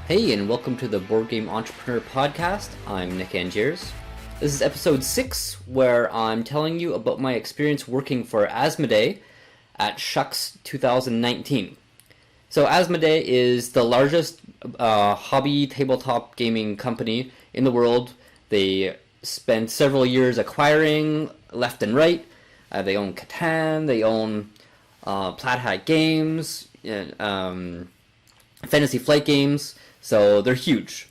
Hey, and welcome to the Board Game Entrepreneur Podcast. I'm Nick Angiers. This is episode 6, where I'm telling you about my experience working for Asmodee at SHUX’19. So Asmodee is the largest hobby tabletop gaming company in the world. They spent several years acquiring left and right. They own Catan, they own Plaid Hat Games, Fantasy Flight Games, so they're huge.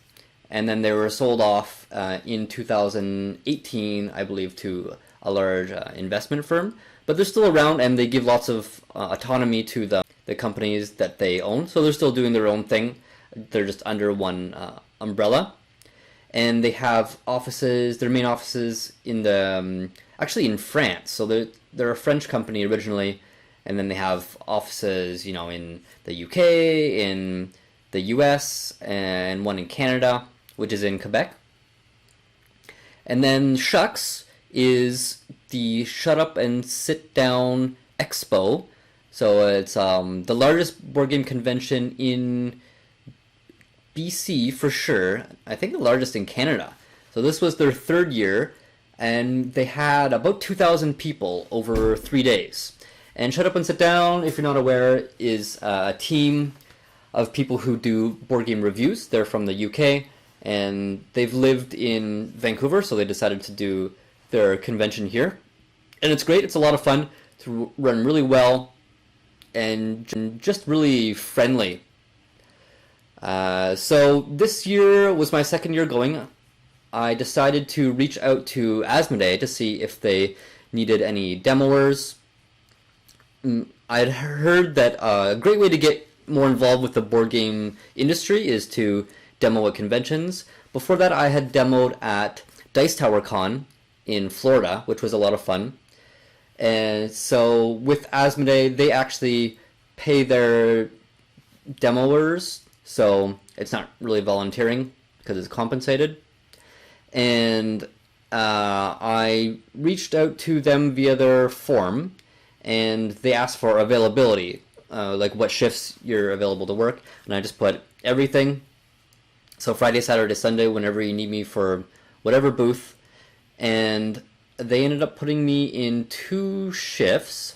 And then they were sold off in 2018, I believe, to a large investment firm. But they're still around, and they give lots of autonomy to the companies that they own. So they're still doing their own thing. They're just under one umbrella. And they have offices, their main offices in the, actually in France. So they're a French company originally, and then they have offices, in the UK, in the US, and one in Canada, which is in Quebec. And then SHUX is the Shut Up and Sit Down Expo. So it's the largest board game convention in BC for sure. I think the largest in Canada. So this was their third year, and they had about 2,000 people over 3 days. And Shut Up and Sit Down, if you're not aware, is a team of people who do board game reviews. They're from the UK, and they've lived in Vancouver, so they decided to do their convention here. And it's great. It's a lot of fun. It's run really well and just really friendly. So this year was my second year going. I decided to reach out to Asmodee to see if they needed any demoers. I'd heard that a great way to get more involved with the board game industry is to demo at conventions. Before that, I had demoed at Dice Tower Con in Florida, which was a lot of fun. And so with Asmodee, they actually pay their demoers, so it's not really volunteering because it's compensated. And I reached out to them via their form, and they asked for availability, like what shifts you're available to work, and I just put everything. So Friday, Saturday, Sunday, whenever you need me for whatever booth. And they ended up putting me in 2 shifts.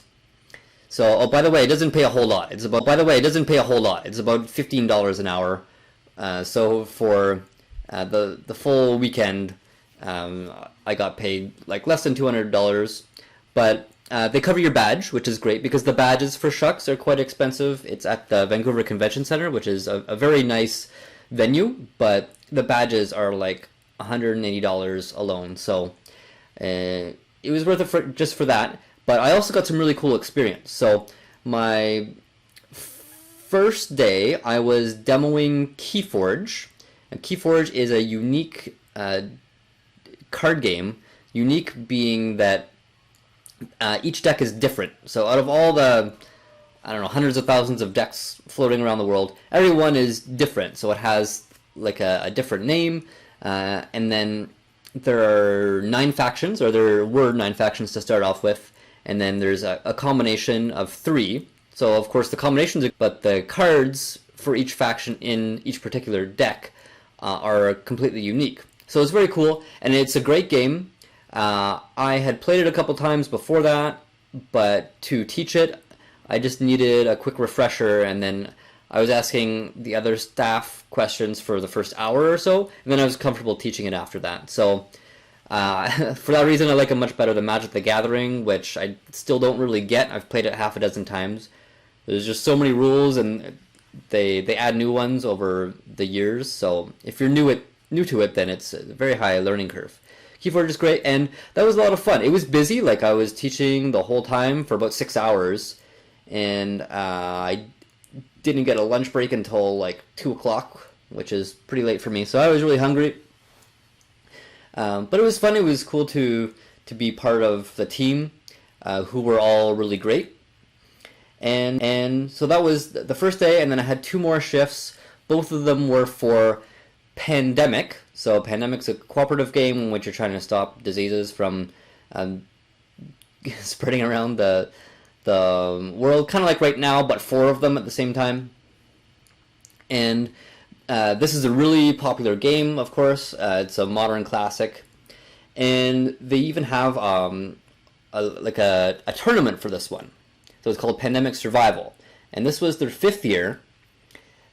So, oh, by the way, it doesn't pay a whole lot. It's about $15 an hour. So for the full weekend, I got paid like less than $200, but they cover your badge, which is great because the badges for SHUX are quite expensive. It's at the Vancouver Convention Center, which is a very nice venue, but the badges are like $180 alone. So it was worth it just for that. But I also got some really cool experience. So my first day, I was demoing KeyForge. And KeyForge is a unique card game. Unique being that each deck is different. So out of all the, hundreds of thousands of decks floating around the world, every one is different. So it has like a different name, and then there are 9 factions, or there were 9 factions to start off with, and then there's a combination of 3. So of course the combinations, but the cards for each faction in each particular deck are completely unique. So it's very cool, and it's a great game. I had played it a couple times before that, but to teach it, I just needed a quick refresher, and then I was asking the other staff questions for the first hour or so, and then I was comfortable teaching it after that. So for that reason, I like it much better than Magic the Gathering, which I still don't really get. I've played it half a dozen times. There's just so many rules, and they add new ones over the years. So if you're new to it, then it's a very high learning curve. KeyForge is great, and that was a lot of fun. It was busy, like I was teaching the whole time for about 6 hours, and I didn't get a lunch break until like 2 o'clock, which is pretty late for me, so I was really hungry. But it was fun. It was cool to be part of the team, who were all really great. And so that was the first day, and then I had 2 more shifts. Both of them were for Pandemic. So Pandemic's a cooperative game in which you're trying to stop diseases from spreading around the world, kind of like right now, but 4 of them at the same time. And This is a really popular game, of course. It's a modern classic, and they even have a tournament for this one. So it's called Pandemic Survival, and this was their 5th year.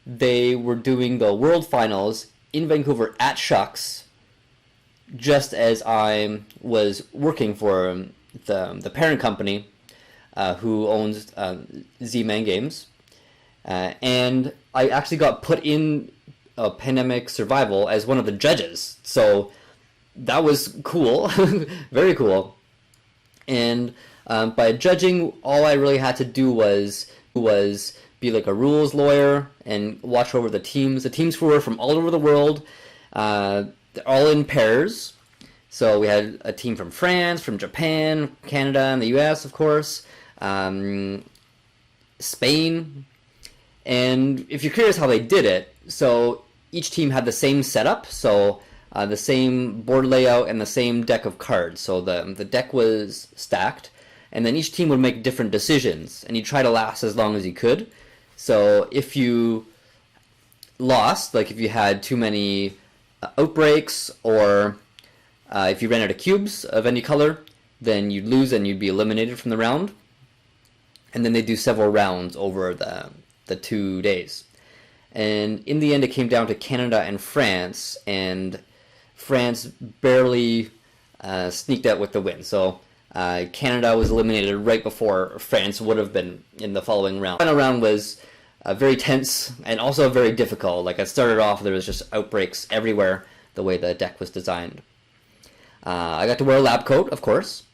They were doing the World Finals in Vancouver at SHUX, just as I was working for the parent company who owns Z-Man Games, and I actually got put in Pandemic Survival as one of the judges. So that was cool, very cool. And by judging, all I really had to do was be like a rules lawyer and watch over the teams. The teams were from all over the world. They're all in pairs. So we had a team from France, from Japan, Canada, and the US, of course, Spain. And if you're curious how they did it, so each team had the same setup, so the same board layout and the same deck of cards. So the deck was stacked, and then each team would make different decisions, and you try to last as long as you could. So if you lost, like if you had too many outbreaks, or if you ran out of cubes of any color, then you'd lose and you'd be eliminated from the round. And then they do several rounds over the 2 days. And in the end, it came down to Canada and France, and France barely sneaked out with the win. So Canada was eliminated right before France would have been in the following round. The final round was very tense and also very difficult. Like, I started off, there was just outbreaks everywhere the way the deck was designed. I got to wear a lab coat, of course,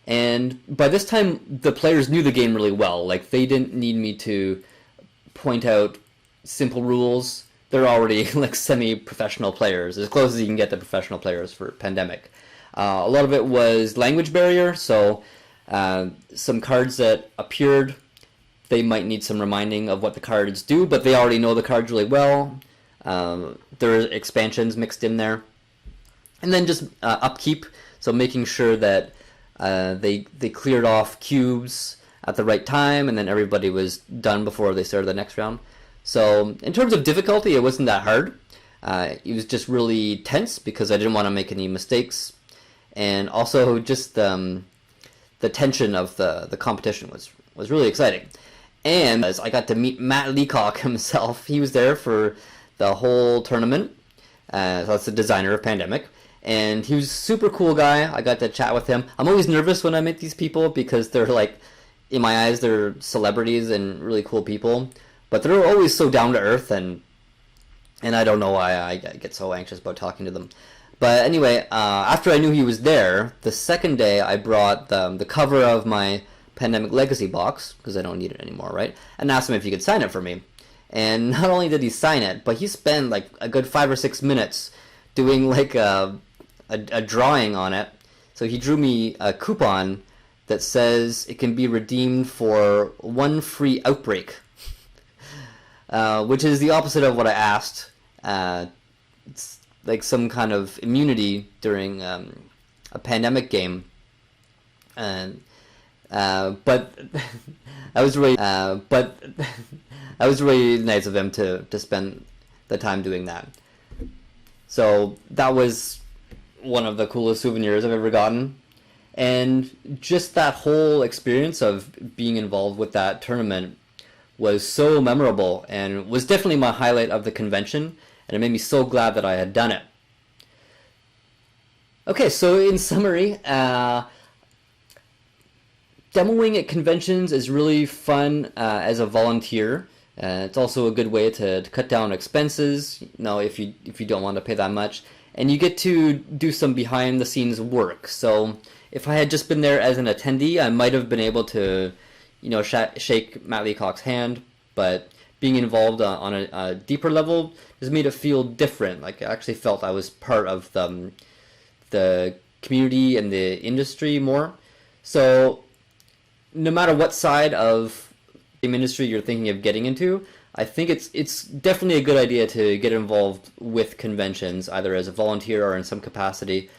and by this time the players knew the game really well. Like, they didn't need me to point out simple rules. They're already like semi-professional players, as close as you can get to professional players for Pandemic. A lot of it was language barrier, so some cards that appeared, they might need some reminding of what the cards do, but they already know the cards really well. There are expansions mixed in there. And then just upkeep, so making sure that they cleared off cubes at the right time, and then everybody was done before they started the next round. So in terms of difficulty, it wasn't that hard. It was just really tense because I didn't want to make any mistakes, and also just the tension of the competition was really exciting. And as I got to meet Matt Leacock himself, he was there for the whole tournament. So that's the designer of Pandemic. And he was a super cool guy. I got to chat with him. I'm always nervous when I meet these people because they're like, in my eyes, they're celebrities and really cool people. But they're always so down to earth, and I don't know why I get so anxious about talking to them. But anyway, after I knew he was there, the second day I brought the cover of my Pandemic Legacy box, because I don't need it anymore, right? And asked him if he could sign it for me. And not only did he sign it, but he spent like a good 5 or 6 minutes doing like a drawing on it. So he drew me a coupon that says it can be redeemed for 1 free outbreak, which is the opposite of what I asked. It's like some kind of immunity during a pandemic game, and but that was really nice of him to spend the time doing that. So that was one of the coolest souvenirs I've ever gotten. And just that whole experience of being involved with that tournament was so memorable and was definitely my highlight of the convention, and it made me so glad that I had done it. Okay, so in summary, demoing at conventions is really fun as a volunteer. It's also a good way to cut down expenses, if you don't want to pay that much. And you get to do some behind-the-scenes work. So if I had just been there as an attendee, I might have been able to, shake Matt Leacock's hand. But being involved on a deeper level just made it feel different. Like, I actually felt I was part of the community and the industry more. So no matter what side of the industry you're thinking of getting into, I think it's definitely a good idea to get involved with conventions, either as a volunteer or in some capacity.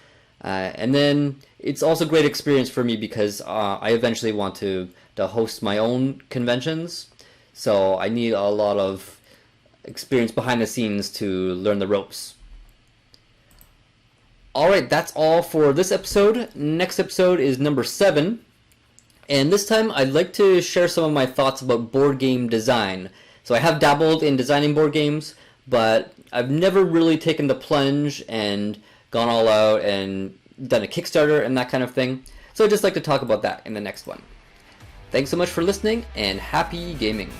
And then it's also a great experience for me because I eventually want to host my own conventions. So I need a lot of experience behind the scenes to learn the ropes. Alright, that's all for this episode. Next episode is number 7. And this time I'd like to share some of my thoughts about board game design. So I have dabbled in designing board games, but I've never really taken the plunge and gone all out and done a Kickstarter and that kind of thing. So I'd just like to talk about that in the next one. Thanks so much for listening, and happy gaming!